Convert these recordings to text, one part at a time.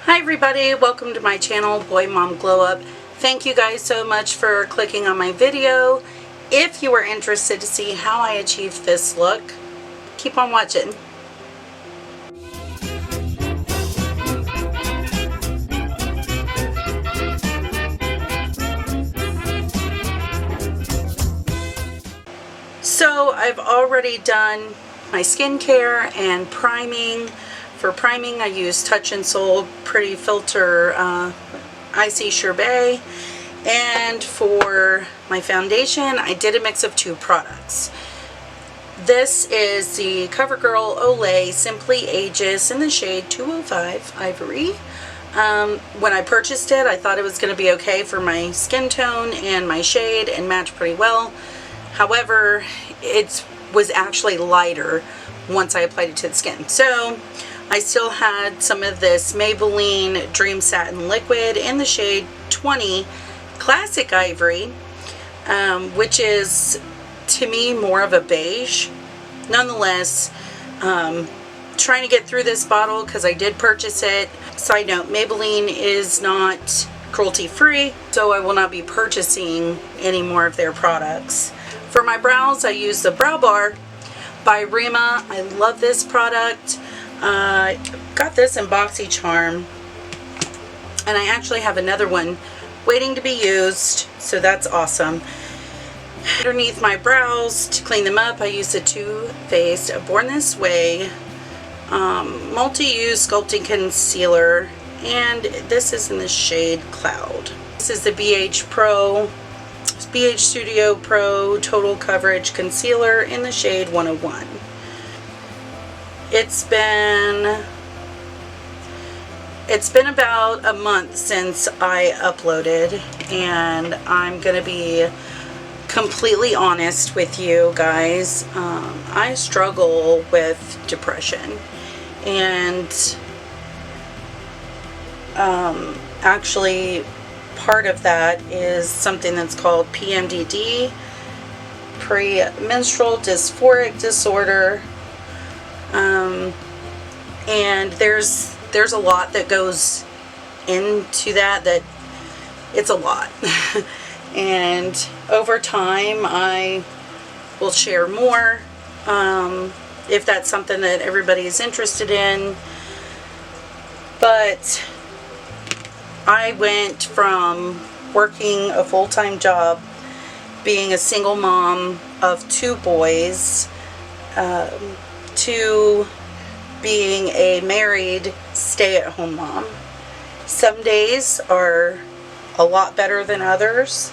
Hi everybody, welcome to my channel, Boy Mom Glow Up. Thank you guys so much for clicking on my video. If you are interested to see how I achieved this look, keep on watching. So I've already done my skincare and priming. For priming I use Touch in Sol Pretty Filter Icy Sherbet, and for my foundation I did a mix of two products. This is the Covergirl Olay Simply Ageless in the shade 205 Ivory. When I purchased it I thought it was going to be okay for my skin tone and my shade and match pretty well. However, it was actually lighter once I applied it to the skin. So I still had some of this Maybelline Dream Satin Liquid in the shade 20 Classic Ivory, which is to me more of a beige. Nonetheless, trying to get through this bottle because I did purchase it. Side note, Maybelline is not cruelty free, so I will not be purchasing any more of their products. For my brows I use the Brow Bar by Reema. I love this product. Got this in BoxyCharm, and I actually have another one waiting to be used, so that's awesome. Underneath my brows to clean them up I use the Too Faced Born This Way multi-use sculpting concealer, and this is in the shade Cloud. This is the BH Studio Pro Total Coverage Concealer in the shade 101. It's been about a month since I uploaded, and I'm gonna be completely honest with you guys. I struggle with depression, and actually part of that is something that's called PMDD, premenstrual dysphoric disorder. And there's a lot that goes into that it's a lot. And over time I will share more if that's something that everybody is interested in. But I went from working a full-time job, being a single mom of 2 boys, to being a married stay-at-home mom. Some days are a lot better than others,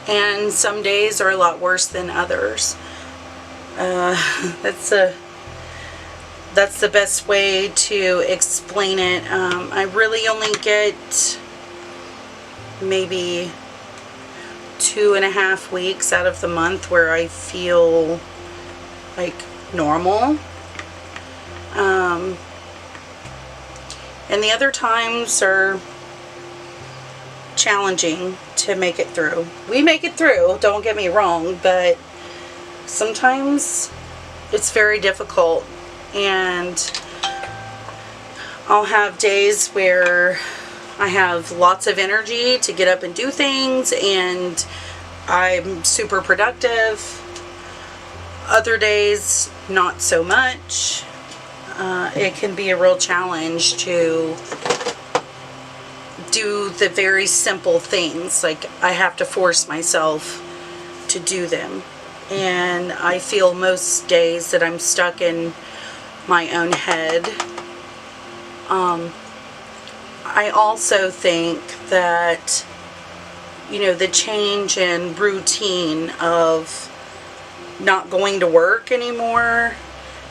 and some days are a lot worse than others. That's the best way to explain it. I really only get maybe 2.5 weeks out of the month where I feel like normal. And the other times are challenging to make it through. We make it through, don't get me wrong, but sometimes it's very difficult, and I'll have days where I have lots of energy to get up and do things and I'm super productive. Other days not so much. It can be a real challenge to do the very simple things. Like, I have to force myself to do them, and I feel most days that I'm stuck in my own head. I also think that, you know, the change in routine of not going to work anymore,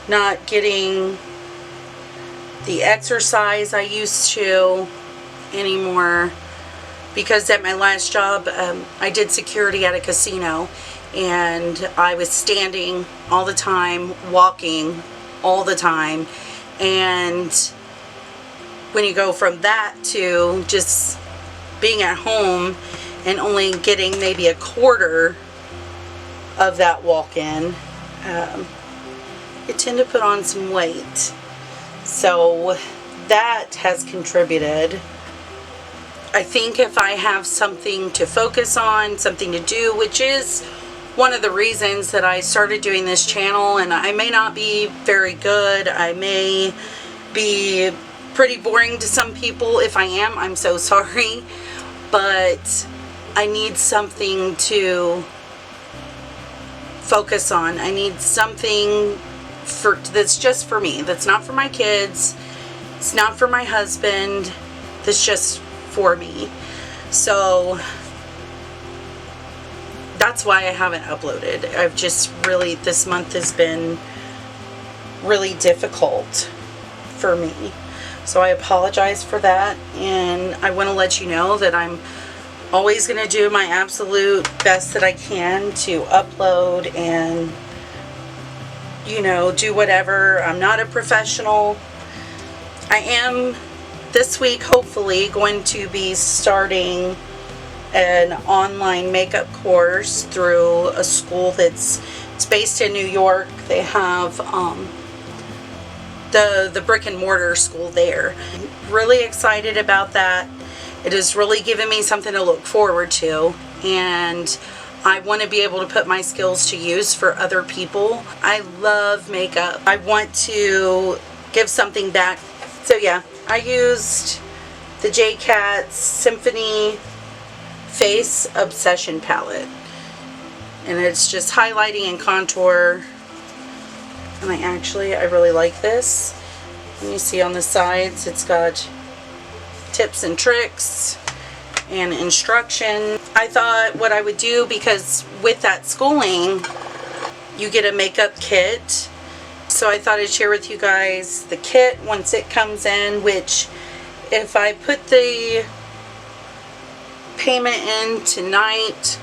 not getting the exercise I used to anymore, because at my last job I did security at a casino, and I was standing all the time, walking all the time, and when you go from that to just being at home and only getting maybe a quarter of that walk-in, you tend to put on some weight. So that has contributed. I think if I have something to focus on, something to do, which is one of the reasons that I started doing this channel, and I may not be very good, I may be pretty boring to some people. If I am, I'm so sorry, but I need something to focus on. I need something that's just for me, that's not for my kids, it's not for my husband, that's just for me. So that's why I haven't uploaded. I've just really, this month has been really difficult for me. So I apologize for that, and I want to let you know that I'm always going to do my absolute best that I can to upload and, you know, do whatever. I'm not a professional. I am this week hopefully going to be starting an online makeup course through a school it's based in New York. They have the brick and mortar school there. I'm really excited about that. It has really given me something to look forward to, and I want to be able to put my skills to use for other people. I love makeup. I want to give something back. So yeah, I used the J.Cat Symphony Face Obsession palette, and it's just highlighting and contour, and I really like this. And you see on the sides it's got tips and tricks and instruction. I thought what I would do, because with that schooling you get a makeup kit, so I thought I'd share with you guys the kit once it comes in, which if I put the payment in tonight,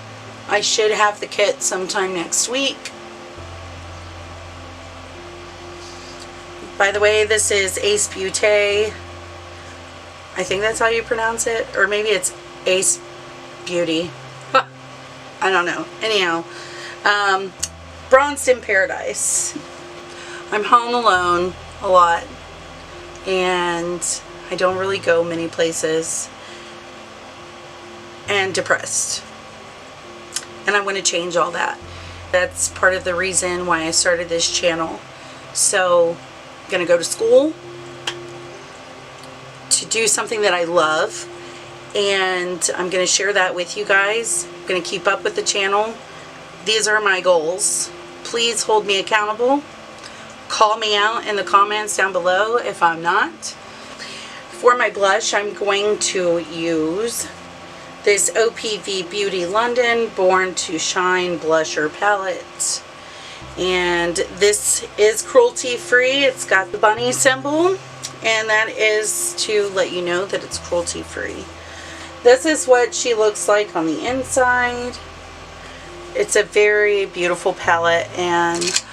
I should have the kit sometime next week. By the way, this is Ace Beaute. I think that's how you pronounce it, or maybe it's Ace Beauty. I don't know. Anyhow, Bronzed in Paradise. I'm home alone a lot, and I don't really go many places, and depressed, and I want to change all that. That's part of the reason why I started this channel. So I'm gonna go to school to do something that I love, and I'm gonna share that with you guys. I'm gonna keep up with the channel. These are my goals. Please hold me accountable. Call me out in the comments down below if I'm not. For my blush, I'm going to use this OPV Beauty London Born to Shine blusher palette, and this is cruelty free. It's got the bunny symbol, and that is to let you know that it's cruelty free. This is what she looks like on the inside. It's a very beautiful palette, and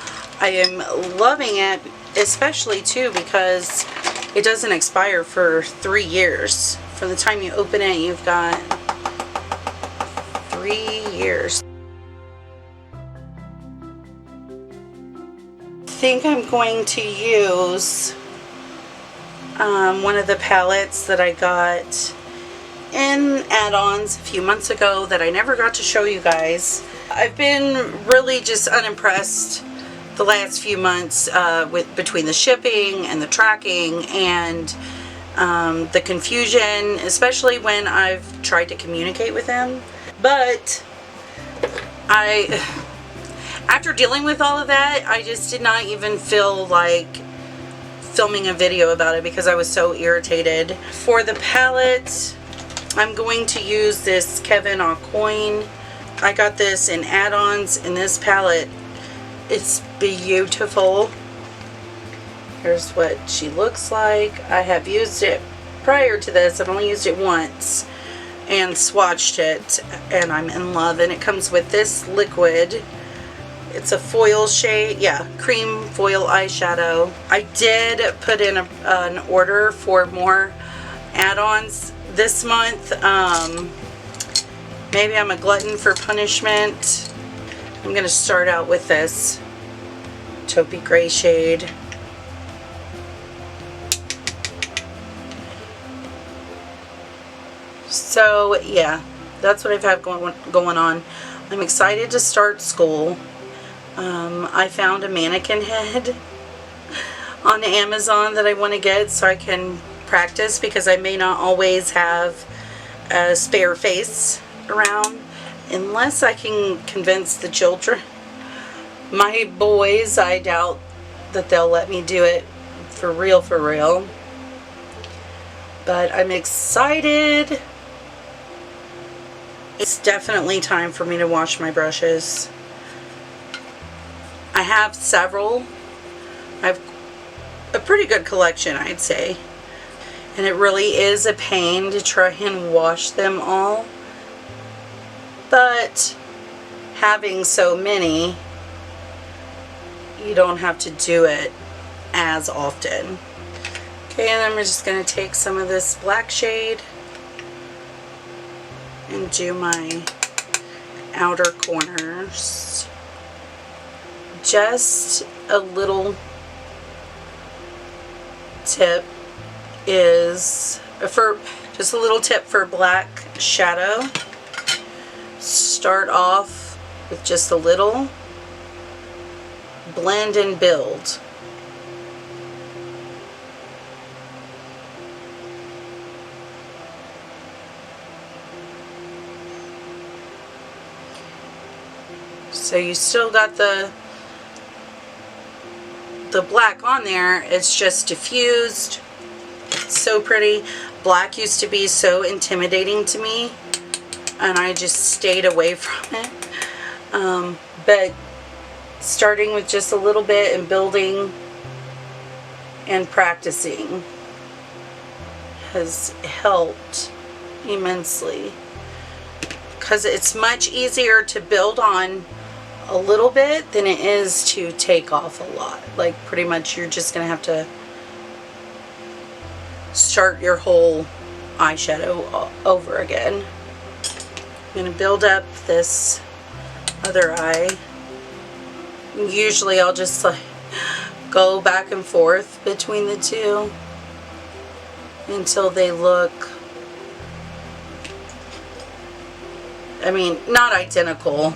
I am loving it, especially too because it doesn't expire for 3 years. From the time you open it, you've got 3 years. I think I'm going to use one of the palettes that I got in add-ons a few months ago that I never got to show you guys. I've been really just unimpressed the last few months between the shipping and the tracking and the confusion, especially when I've tried to communicate with them. But after dealing with all of that, I just did not even feel like filming a video about it because I was so irritated. For the palette, I'm going to use this Kevyn Aucoin. I got this in add-ons in this palette. It's beautiful. Here's what she looks like. I have used it prior to this. I've only used it once and swatched it, and I'm in love. And it comes with this liquid. It's a foil shade, yeah, cream foil eyeshadow. I did put in an order for more add-ons this month. Maybe I'm a glutton for punishment. I'm going to start out with this taupey gray shade. So yeah, that's what I've had going on. I'm excited to start school. I found a mannequin head on Amazon that I want to get so I can practice, because I may not always have a spare face around unless I can convince the children. My boys, I doubt that they'll let me do it for real. But I'm excited. It's definitely time for me to wash my brushes. I have several. I have a pretty good collection, I'd say. And it really is a pain to try and wash them all. But having so many, you don't have to do it as often. Okay, and then we're just going to take some of this black shade and do my outer corners. Just a little tip is just a little tip for black shadow. Start off with just a little, blend and build. So you still got the black on there, it's just diffused. It's so pretty. Black used to be so intimidating to me, and I just stayed away from it. But starting with just a little bit and building and practicing has helped immensely, because it's much easier to build on a little bit than it is to take off a lot. Like, pretty much you're just gonna have to start your whole eyeshadow over again. I'm gonna build up this other eye. Usually I'll just like go back and forth between the two until they look, I mean, not identical,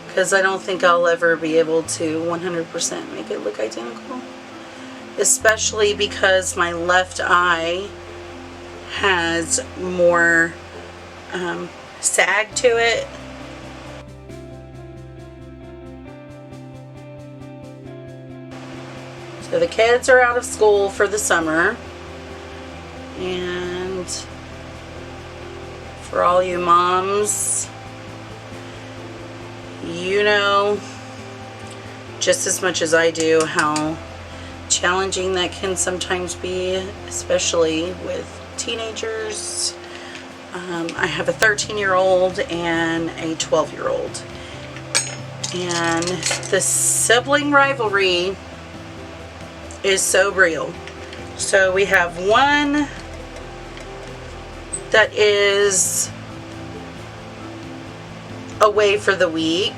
because I don't think I'll ever be able to 100% make it look identical. Especially because my left eye has more sag to it. So the kids are out of school for the summer, and for all you moms, you know just as much as I do how challenging that can sometimes be, especially with teenagers. I have a 13-year-old and a 12-year-old, and the sibling rivalry is so real. So we have one that is away for the week,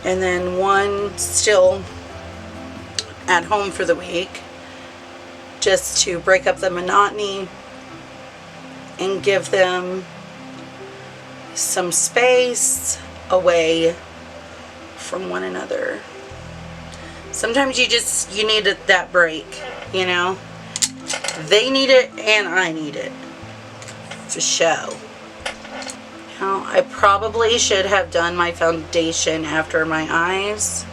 and then one still at home for the week, just to break up the monotony and give them some space away from one another. Sometimes you need that break, you know. They need it and I need it, for show. Now, I probably should have done my foundation after my eyes.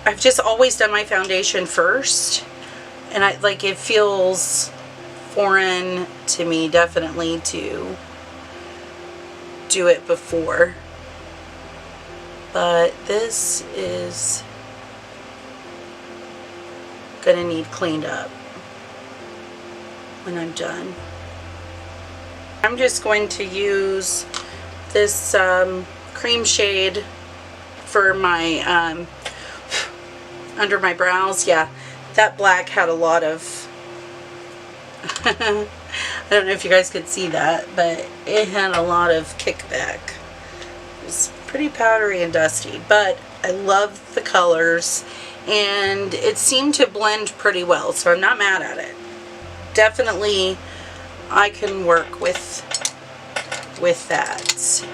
I've just always done my foundation first, and it feels foreign to me, definitely, to do it before. But this is gonna need cleaned up when I'm done. I'm just going to use this cream shade for my under my brows. Yeah, that black had a lot of I don't know if you guys could see that, but it had a lot of kickback. It was pretty powdery and dusty, but I love the colors, and it seemed to blend pretty well, so I'm not mad at it. Definitely I can work with that.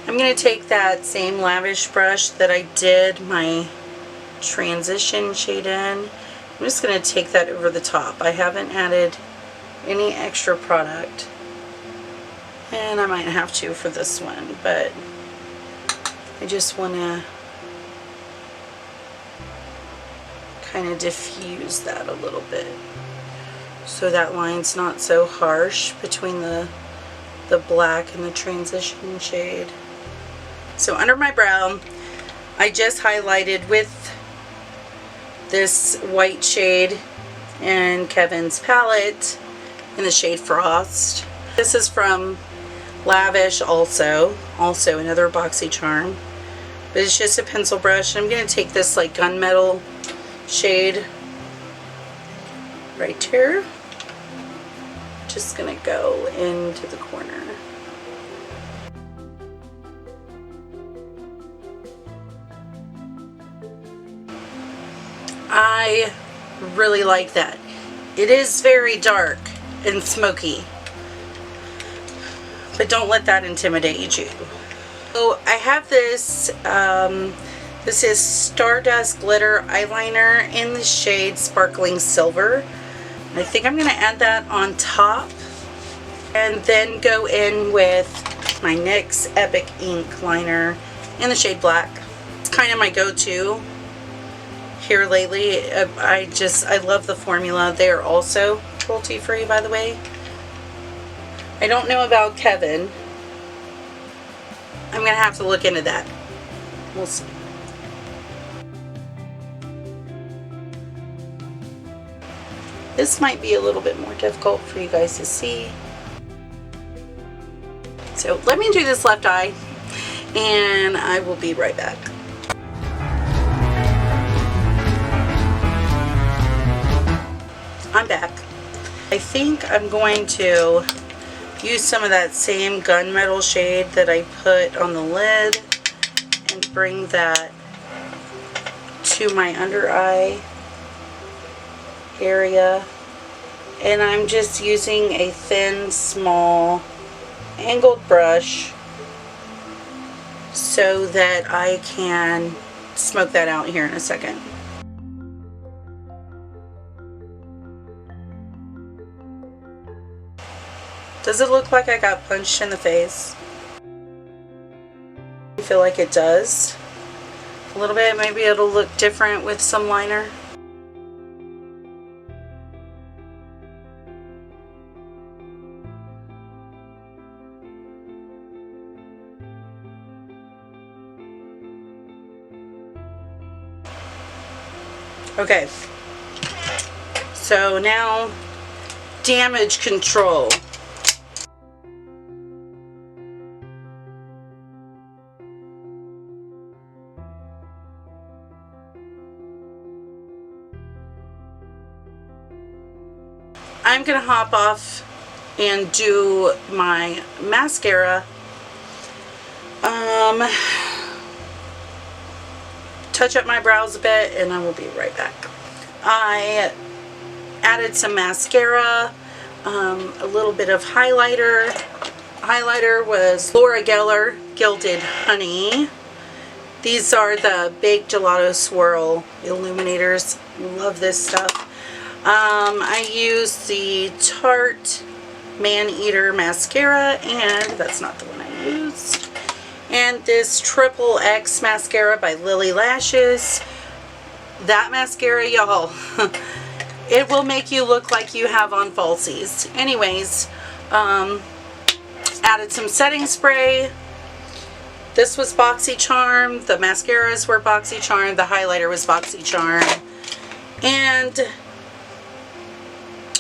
I'm going to take that same Lavish brush that I did my transition shade in. I'm just going to take that over the top. I haven't added any extra product, and I might have to for this one, but I just want to kind of diffuse that a little bit so that line's not so harsh between the black and the transition shade. So under my brow, I just highlighted with this white shade in Kevyn's palette in the shade Frost. This is from Lavish also another BoxyCharm, but it's just a pencil brush. I'm going to take this like gunmetal shade right here, just going to go into the corner. I really like that. It is very dark and smoky, but don't let that intimidate you. So I have this, this is Stardust Glitter Eyeliner in the shade Sparkling Silver. I think I'm going to add that on top and then go in with my NYX Epic Ink Liner in the shade Black. It's kind of my go-to here lately. I love the formula. They are also cruelty-free, by the way. I don't know about Kevyn. I'm going to have to look into that. We'll see. This might be a little bit more difficult for you guys to see. So let me do this left eye, and I will be right back. I'm back. I think I'm going to use some of that same gunmetal shade that I put on the lid and bring that to my under eye area. And I'm just using a thin, small, angled brush so that I can smoke that out here in a second. Does it look like I got punched in the face? I feel like it does. A little bit. Maybe it'll look different with some liner. Okay. So now, damage control. I'm going to hop off and do my mascara. Touch up my brows a bit, and I will be right back. I added some mascara, a little bit of highlighter. Highlighter was Laura Geller Gilded Honey. These are the Baked Gelato Swirl Illuminators. Love this stuff. I used the Tarte Man Eater mascara, and that's not the one I used. And this Triple X mascara by Lily Lashes. That mascara, y'all, it will make you look like you have on falsies. Anyways, added some setting spray. This was BoxyCharm. The mascaras were BoxyCharm. The highlighter was BoxyCharm. And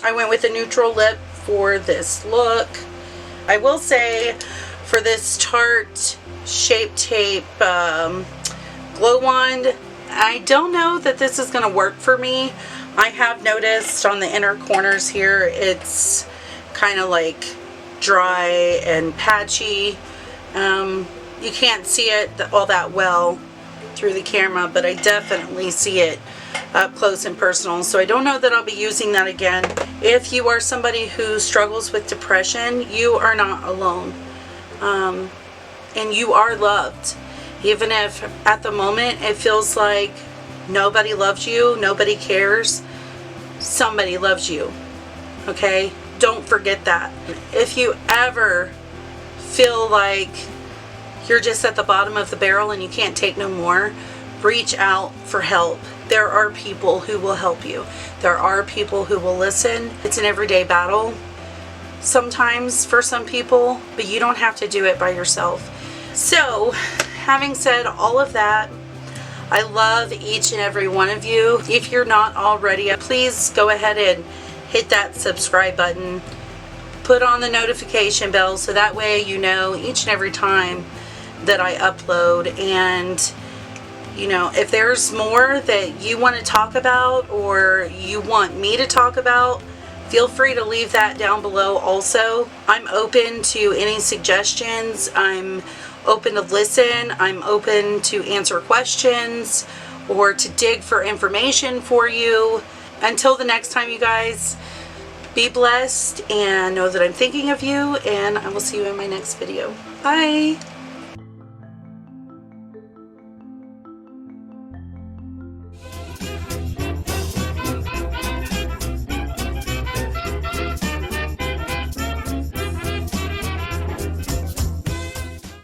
I went with a neutral lip for this look. I will say, for this Tarte Shape Tape Glow Wand, I don't know that this is going to work for me. I have noticed on the inner corners here, it's kind of like dry and patchy. You can't see it all that well through the camera, but I definitely see it up close and personal. So I don't know that I'll be using that again. If you are somebody who struggles with depression, you are not alone. And you are loved. Even if at the moment it feels like nobody loves you, nobody cares, somebody loves you. Okay? Don't forget that. If you ever feel like you're just at the bottom of the barrel and you can't take no more, reach out for help. There are people who will help you. There are people who will listen. It's an everyday battle sometimes for some people, but you don't have to do it by yourself. So, having said all of that, I love each and every one of you. If you're not already, please go ahead and hit that subscribe button. Put on the notification bell so that way you know each and every time that I upload. And you know, if there's more that you want to talk about or you want me to talk about, feel free to leave that down below also. I'm open to any suggestions. I'm open to listen. I'm open to answer questions or to dig for information for you. Until the next time, you guys, be blessed and know that I'm thinking of you, and I will see you in my next video. Bye!